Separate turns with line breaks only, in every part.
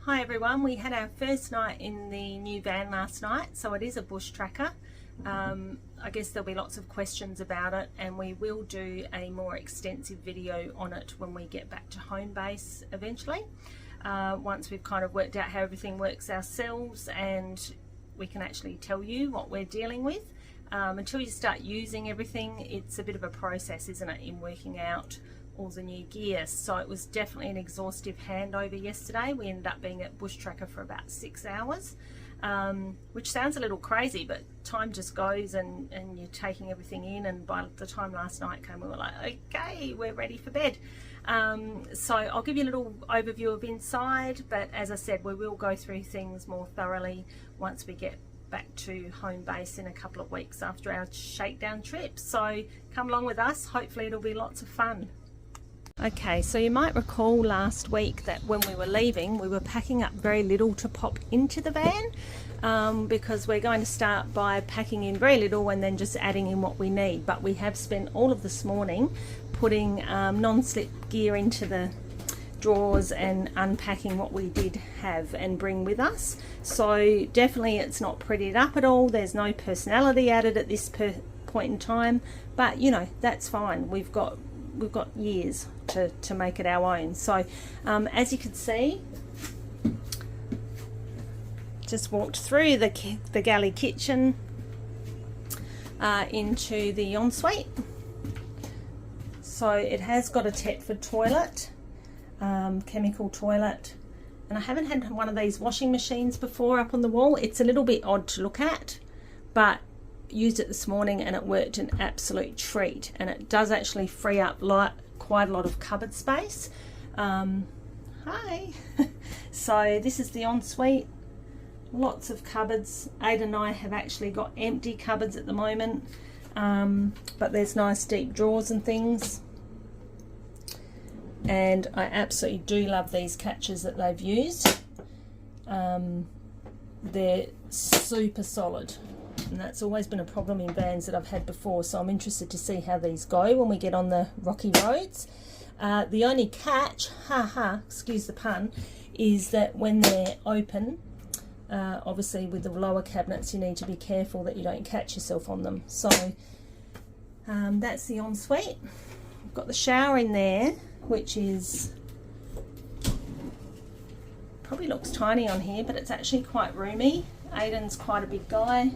Hi everyone, we had our first night in the new van last night, so it is a bush tracker. I guess there'll be lots of questions about it, and we will do a more extensive video on it when we get back to home base eventually, once we've kind of worked out how everything works ourselves and we can actually tell you what we're dealing with. Until you start using everything, it's a bit of a process, isn't it, in working out all the new gear. So it was definitely an exhaustive handover yesterday. We ended up being at Bush Tracker for about 6 hours, which sounds a little crazy, but time just goes and you're taking everything in, and by the time last night came we were like, okay, we're ready for bed. So I'll give you a little overview of inside, but as I said, we will go through things more thoroughly once we get back to home base in a couple of weeks after our shakedown trip. So come along with us, hopefully it'll be lots of fun. Okay, so you might recall last week that when we were leaving, we were packing up very little to pop into the van, because we're going to start by packing in very little and then just adding in what we need. But we have spent all of this morning putting non-slip gear into the drawers and unpacking what we did have and bring with us. So definitely it's not prettied up at all. There's no personality added at this point in time, but you know, that's fine. We've got years to make it our own. So as you can see, just walked through the galley kitchen into the ensuite. So it has got a Thetford toilet, chemical toilet, and I haven't had one of these washing machines before up on the wall. It's a little bit odd to look at, but used it this morning and it worked an absolute treat, and it does actually free up quite a lot of cupboard space. Hi. So this is the ensuite, lots of cupboards. Ada and I have actually got empty cupboards at the moment, but there's nice deep drawers and things, and I absolutely do love these catches that they've used. They're super solid, and that's always been a problem in vans that I've had before, so I'm interested to see how these go when we get on the rocky roads. The only catch, excuse the pun, is that when they're open, obviously with the lower cabinets you need to be careful that you don't catch yourself on them. So that's the ensuite. We've got the shower in there, which is probably looks tiny on here, but it's actually quite roomy. Aiden's quite a big guy.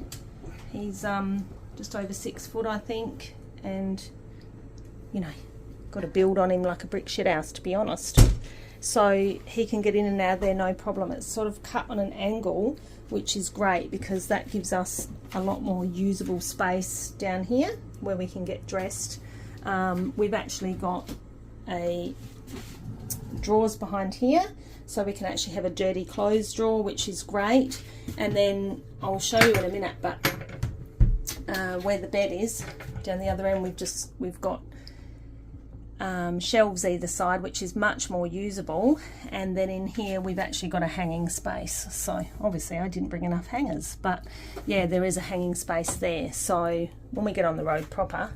He's just over 6 foot, I think, and you know, got to build on him like a brick shit house, to be honest. So he can get in and out of there no problem. It's sort of cut on an angle, which is great because that gives us a lot more usable space down here where we can get dressed. We've actually got a drawers behind here, so we can actually have a dirty clothes drawer, which is great. And then I'll show you in a minute, but where the bed is down the other end, we've got shelves either side, which is much more usable. And then in here we've actually got a hanging space. So obviously I didn't bring enough hangers, but yeah, there is a hanging space there. So when we get on the road proper,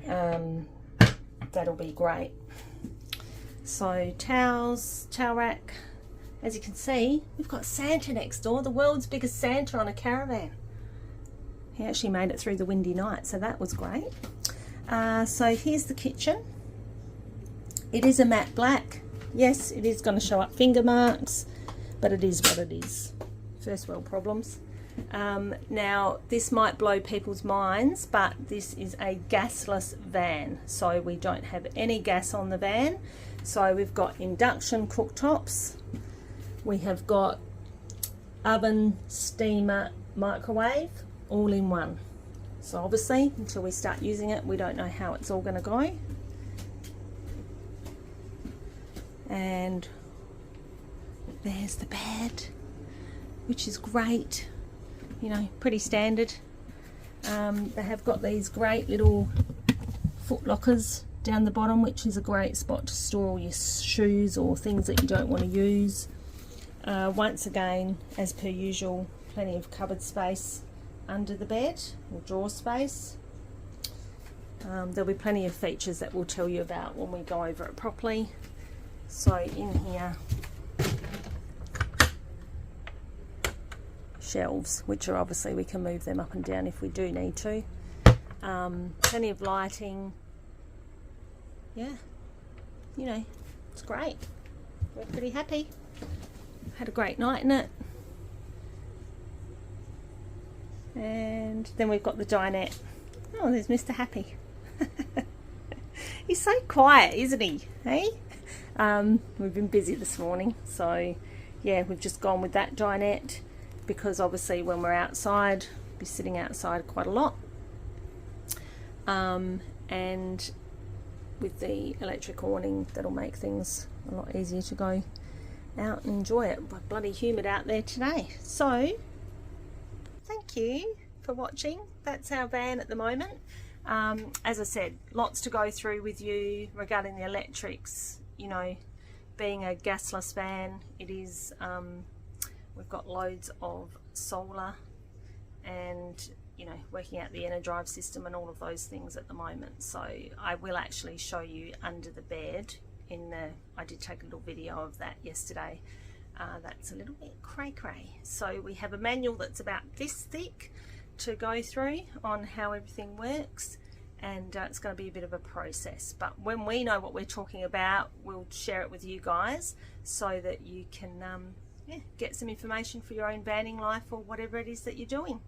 that'll be great. So towels, towel rack. As you can see, we've got Santa next door, the world's biggest Santa on a caravan. He actually made it through the windy night, so that was great. So here's the kitchen. It is a matte black. Yes, it is going to show up finger marks, but it is what it is. First world problems. Now, this might blow people's minds, but this is a gasless van, so we don't have any gas on the van. So we've got induction cooktops, we have got oven, steamer, microwave, all in one. So obviously until we start using it, we don't know how it's all going to go. And there's the bed, which is great, you know, pretty standard. They have got these great little foot lockers down the bottom, which is a great spot to store all your shoes or things that you don't want to use. Once again, as per usual, plenty of cupboard space under the bed, or drawer space. There'll be plenty of features that we'll tell you about when we go over it properly. So in here shelves, which are obviously we can move them up and down if we do need to. Plenty of lighting. Yeah, you know, it's great. We're pretty happy. Had a great night in it. And then we've got the dinette. Oh, there's Mr. Happy. He's so quiet, isn't he? Hey? We've been busy this morning, so yeah, we've just gone with that dinette because obviously when we're outside, we'll be sitting outside quite a lot. And with the electric awning, that'll make things a lot easier to go out and enjoy it. But bloody humid out there today. So thank you for watching. That's our van at the moment. As I said, lots to go through with you regarding the electrics. You know, being a gasless van, it is we've got loads of solar and, you know, working out the EnerDrive system and all of those things at the moment. So I will actually show you under the bed in the, I did take a little video of that yesterday. That's a little bit cray. So we have a manual that's about this thick to go through on how everything works, and it's going to be a bit of a process, but when we know what we're talking about, we'll share it with you guys so that you can yeah, get some information for your own vanning life or whatever it is that you're doing.